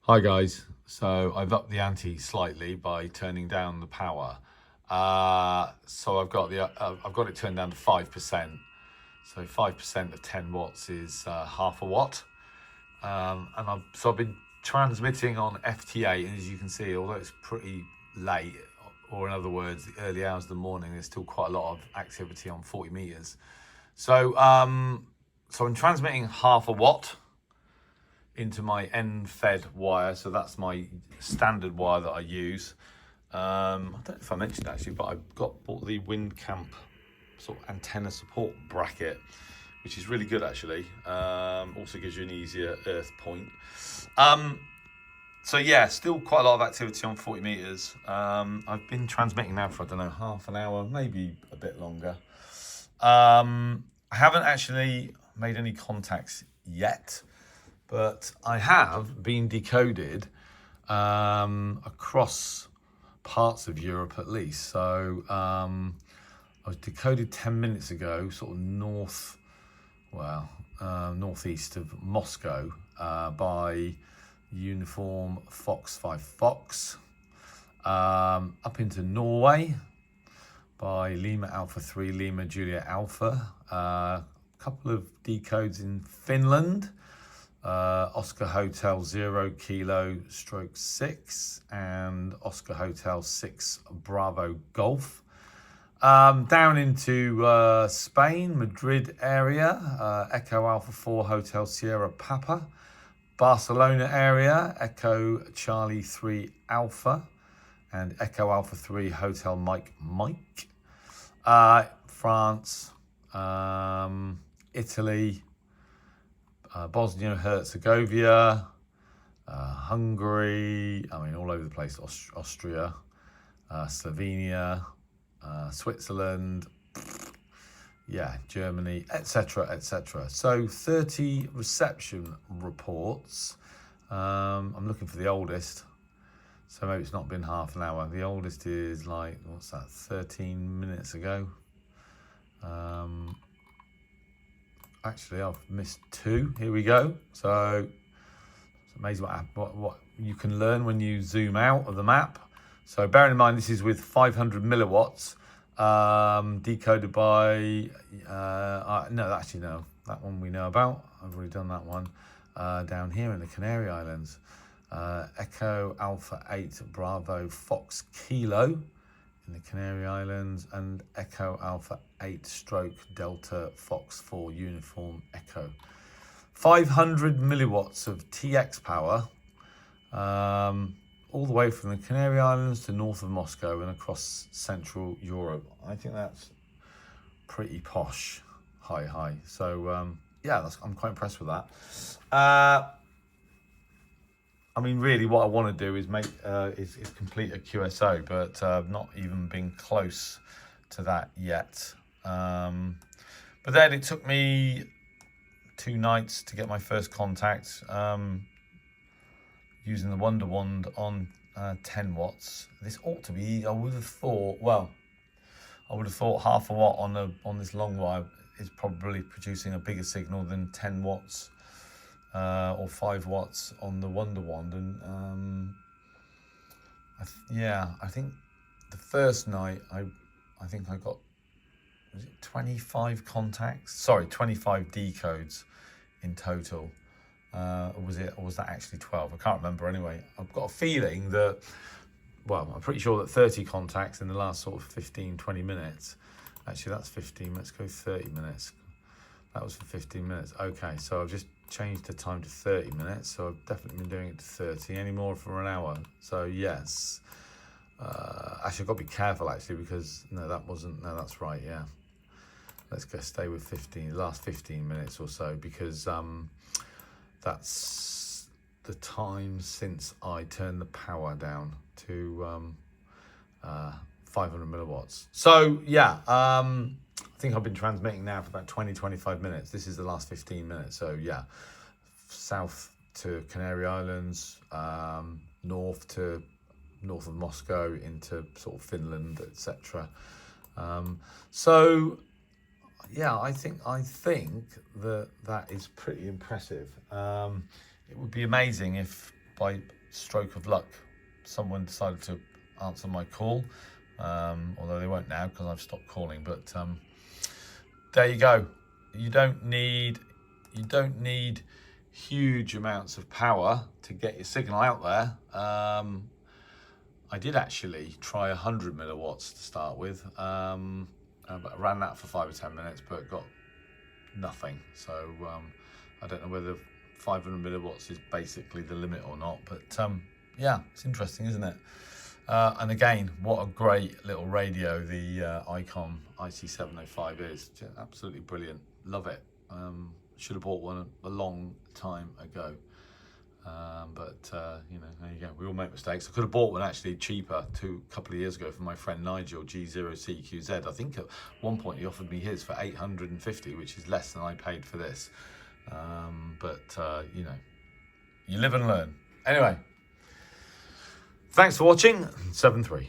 Hi guys, so I've upped the ante slightly by turning down the power. So I've got it turned down to 5%. So 5% of 10 watts is half a watt. I've been transmitting on FT8, and as you can see, although it's pretty late, or in other words, the early hours of the morning, there's still quite a lot of activity on 40 meters. So I'm transmitting half a watt into my end-fed wire, so that's my standard wire that I use. I don't know if I mentioned actually, but I've bought the WindCamp sort of antenna support bracket, which is really good actually. Also gives you an easier earth point. So yeah, still quite a lot of activity on 40 meters. I've been transmitting now for, I don't know, half an hour, maybe a bit longer. I haven't actually made any contacts yet, but I have been decoded across parts of Europe at least. So I was decoded 10 minutes ago, sort of northeast of Moscow by Uniform Fox 5 Fox, up into Norway by Lima Alpha 3 Lima Julia Alpha, a couple of decodes in Finland, Oscar Hotel 0 Kilo Stroke 6 and Oscar Hotel 6 Bravo Golf. Down into Spain, Madrid area, Echo Alpha 4 Hotel Sierra Papa. Barcelona area, Echo Charlie 3 Alpha and Echo Alpha 3 Hotel Mike. France, Italy, Bosnia Herzegovina, Hungary, I mean all over the place, Austria, Slovenia, Switzerland, yeah, Germany, etc., etc. So 30 reception reports. I'm looking for the oldest, so maybe it's not been half an hour. The oldest is like, what's that, 13 minutes ago. Actually, I've missed two. Here we go. So it's amazing what you can learn when you zoom out of the map. So bearing in mind, this is with 500 milliwatts, decoded by, no, actually no, that one we know about. I've already done that one. Down here in the Canary Islands, Echo Alpha 8 Bravo Fox Kilo in the Canary Islands, and Echo Alpha 8 Stroke Delta Fox 4 Uniform Echo. 500 milliwatts of TX power, all the way from the Canary Islands to north of Moscow and across Central Europe. I think that's pretty posh, high. So yeah, I'm quite impressed with that. I mean, really, what I want to do is is complete a QSO, but I've not even been close to that yet. But then it took me 2 nights to get my first contact using the Wonder Wand on 10 watts. This ought to be, I would have thought half a watt on this long wire is probably producing a bigger signal than 10 watts. Or 5 watts on the Wonder Wand, and I think the first night I think I got, was it 25 contacts? Sorry, 25 decodes in total. Or was that actually 12? I can't remember. Anyway, I've got a feeling that, well, I'm pretty sure that 30 contacts in the last sort of 15-20 minutes. Actually, that's 15. Let's go 30 minutes. That was for 15 minutes. Okay, so I've just changed the time to 30 minutes. So I've definitely been doing it to 30, any more for an hour. So yes. Actually, I've got to be careful actually, because that's right, yeah. Let's go stay with 15, last 15 minutes or so, because that's the time since I turned the power down to 500 milliwatts. So yeah, I think I've been transmitting now for about 20-25 minutes. This is the last 15 minutes. So yeah, south to Canary Islands, north of Moscow into sort of Finland, etc. So yeah, I think that is pretty impressive. It would be amazing if by stroke of luck, someone decided to answer my call, although they won't now because I've stopped calling. But there you go. You don't need huge amounts of power to get your signal out there. I did actually try 100 milliwatts to start with. I ran that for 5 or 10 minutes, but got nothing. So I don't know whether 500 milliwatts is basically the limit or not. But yeah, it's interesting, isn't it? And again, what a great little radio the Icom IC-705 is. Just absolutely brilliant. Love it. Should have bought one a long time ago. But you know, there you go. We all make mistakes. I could have bought one actually cheaper a couple of years ago from my friend Nigel, G0CQZ. I think at one point he offered me his for 850, which is less than I paid for this. But you know, you live and learn. Anyway, thanks for watching. 7-3.